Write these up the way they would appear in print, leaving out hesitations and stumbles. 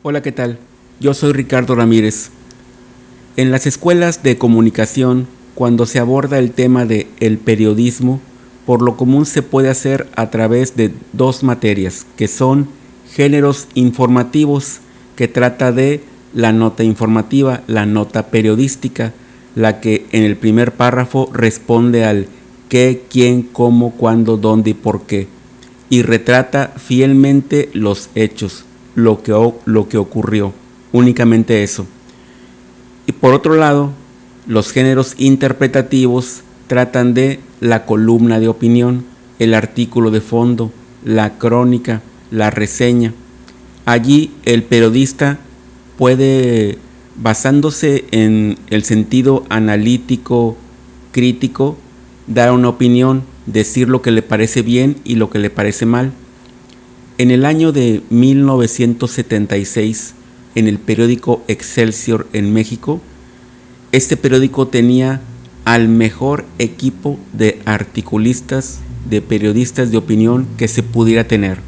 Hola, ¿qué tal? Yo soy Ricardo Ramírez. En las escuelas de comunicación, cuando se aborda el tema de el periodismo, por lo común se puede hacer a través de dos materias, que son géneros informativos, que trata de la nota informativa, la nota periodística, la que en el primer párrafo responde al qué, quién, cómo, cuándo, dónde y por qué, y retrata fielmente los hechos, lo que ocurrió, únicamente eso. Y por otro lado, los géneros interpretativos tratan de la columna de opinión, el artículo de fondo, la crónica, la reseña. Allí el periodista puede, basándose en el sentido analítico, crítico, dar una opinión, decir lo que le parece bien y lo que le parece mal. En el año de 1976, en el periódico Excelsior en México, este periódico tenía al mejor equipo de articulistas, de periodistas de opinión que se pudiera tener.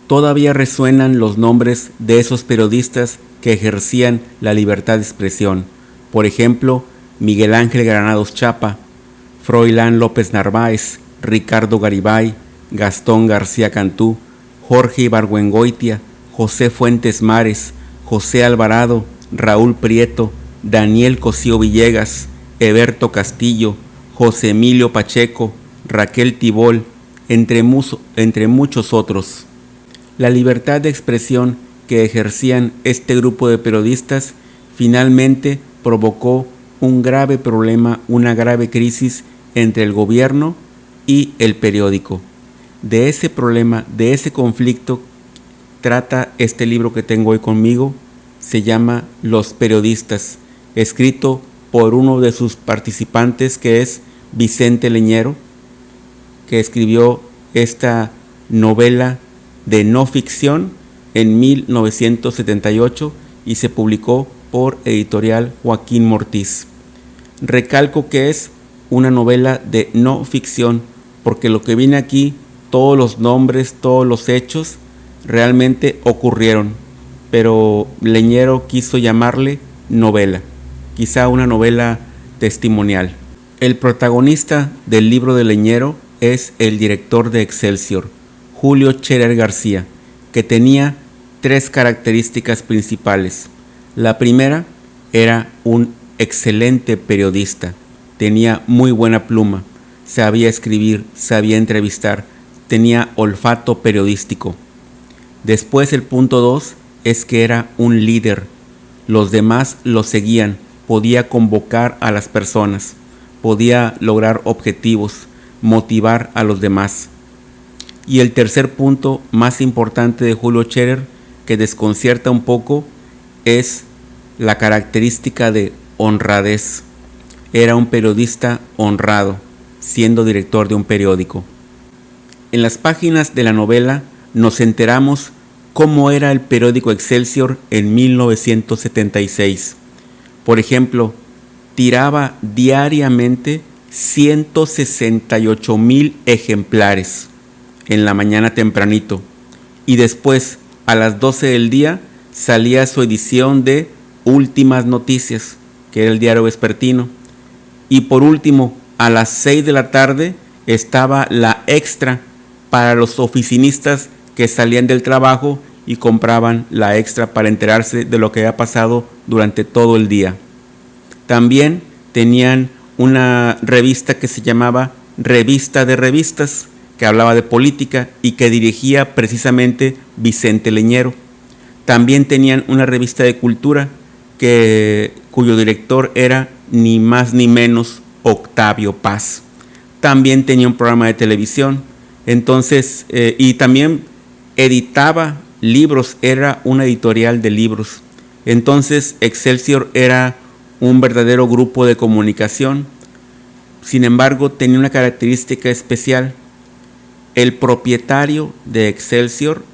Todavía resuenan los nombres de esos periodistas que ejercían la libertad de expresión. Por ejemplo, Miguel Ángel Granados Chapa, Froilán López Narváez, Ricardo Garibay, Gastón García Cantú, Jorge Ibargüengoitia, José Fuentes Mares, José Alvarado, Raúl Prieto, Daniel Cosío Villegas, Eberto Castillo, José Emilio Pacheco, Raquel Tibol, entre muchos otros. La libertad de expresión que ejercían este grupo de periodistas finalmente provocó un grave problema, una grave crisis entre el gobierno y el periódico. De ese problema, de ese conflicto, trata este libro que tengo hoy conmigo. Se llama Los periodistas, escrito por uno de sus participantes, que es Vicente Leñero, que escribió esta novela de no ficción en 1978 y se publicó por Editorial Joaquín Mortiz. Recalco que es una novela de no ficción, porque lo que viene aquí, todos los nombres, todos los hechos, realmente ocurrieron, pero Leñero quiso llamarle novela, quizá una novela testimonial. El protagonista del libro de Leñero es el director de Excelsior, Julio Scherer García, que tenía tres características principales. La primera, era un excelente periodista, tenía muy buena pluma, sabía escribir, sabía entrevistar, tenía olfato periodístico. Después, el punto 2 es que era un líder. Los demás lo seguían, podía convocar a las personas, podía lograr objetivos, motivar a los demás. Y el tercer punto más importante de Julio Scherer, que desconcierta un poco, es la característica de honradez. Era un periodista honrado, siendo director de un periódico. En las páginas de la novela nos enteramos cómo era el periódico Excelsior en 1976. Por ejemplo, tiraba diariamente 168,000 ejemplares en la mañana tempranito, y después a las 12 del día salía su edición de Últimas Noticias, que era el diario vespertino, y por último a las 6 de la tarde estaba la extra para los oficinistas que salían del trabajo y compraban la extra para enterarse de lo que había pasado durante todo el día. También tenían una revista que se llamaba Revista de Revistas, que hablaba de política y que dirigía precisamente Vicente Leñero. También tenían una revista de cultura cuyo director era ni más ni menos Octavio Paz. También tenía un programa de televisión. Entonces, y también editaba libros, era una editorial de libros. Entonces, Excelsior era un verdadero grupo de comunicación. Sin embargo, tenía una característica especial. El propietario de Excelsior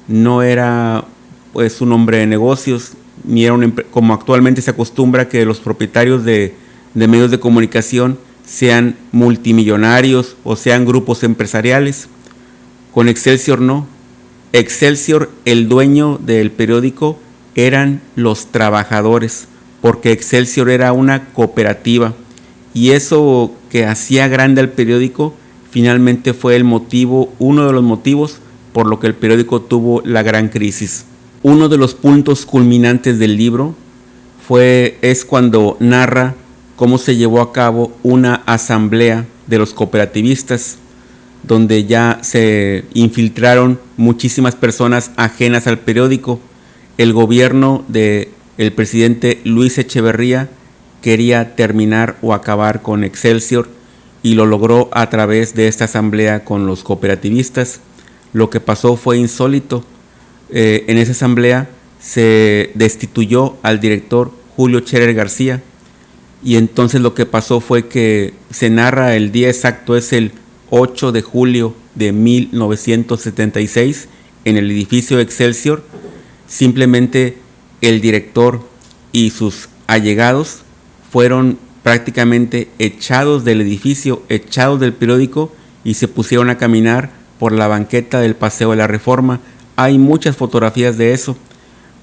no era pues un hombre de negocios, ni era como actualmente se acostumbra que los propietarios de medios de comunicación sean multimillonarios o sean grupos empresariales. Con Excelsior no. Excelsior, el dueño del periódico, eran los trabajadores, porque Excelsior era una cooperativa, y eso que hacía grande al periódico finalmente fue uno de los motivos por lo que el periódico tuvo la gran crisis. Uno de los puntos culminantes del libro es cuando narra cómo se llevó a cabo una asamblea de los cooperativistas, donde ya se infiltraron muchísimas personas ajenas al periódico. El gobierno del presidente Luis Echeverría quería terminar o acabar con Excelsior y lo logró a través de esta asamblea con los cooperativistas. Lo que pasó fue insólito. En esa asamblea se destituyó al director Julio Scherer García, y entonces lo que pasó fue que se narra el día exacto, es el 8 de julio de 1976, en el edificio Excelsior. Simplemente el director y sus allegados fueron prácticamente echados del edificio, echados del periódico, y se pusieron a caminar por la banqueta del Paseo de la Reforma. Hay muchas fotografías de eso.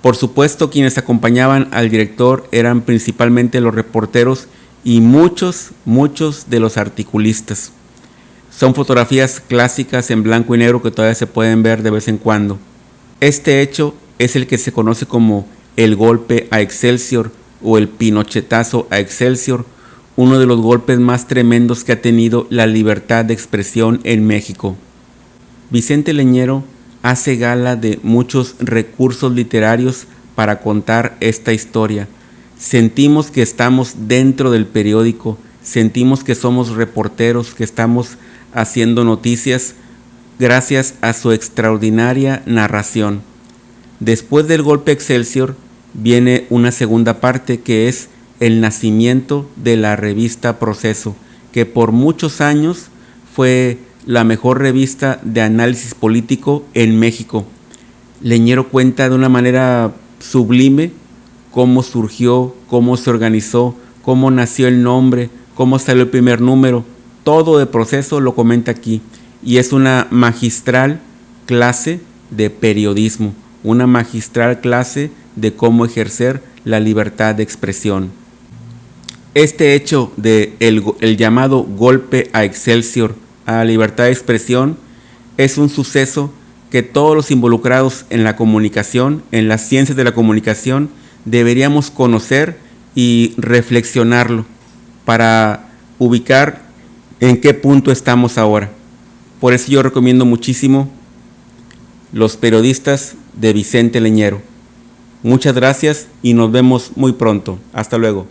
Por supuesto, quienes acompañaban al director eran principalmente los reporteros y muchos de los articulistas. Son fotografías clásicas en blanco y negro que todavía se pueden ver de vez en cuando. Este hecho es el que se conoce como el golpe a Excelsior o el pinochetazo a Excelsior, uno de los golpes más tremendos que ha tenido la libertad de expresión en México. Vicente Leñero hace gala de muchos recursos literarios para contar esta historia. Sentimos que estamos dentro del periódico, sentimos que somos reporteros, que estamos haciendo noticias gracias a su extraordinaria narración. Después del golpe Excelsior viene una segunda parte, que es el nacimiento de la revista Proceso, que por muchos años fue la mejor revista de análisis político en México. Leñero cuenta de una manera sublime cómo surgió, cómo se organizó, cómo nació el nombre, cómo salió el primer número. Todo de Proceso lo comenta aquí, y es una magistral clase de periodismo, una magistral clase de cómo ejercer la libertad de expresión. Este hecho de el llamado golpe a Excelsior, a la libertad de expresión, es un suceso que todos los involucrados en la comunicación, en las ciencias de la comunicación, deberíamos conocer y reflexionarlo para ubicar en qué punto estamos ahora. Por eso yo recomiendo muchísimo Los periodistas de Vicente Leñero. Muchas gracias y nos vemos muy pronto. Hasta luego.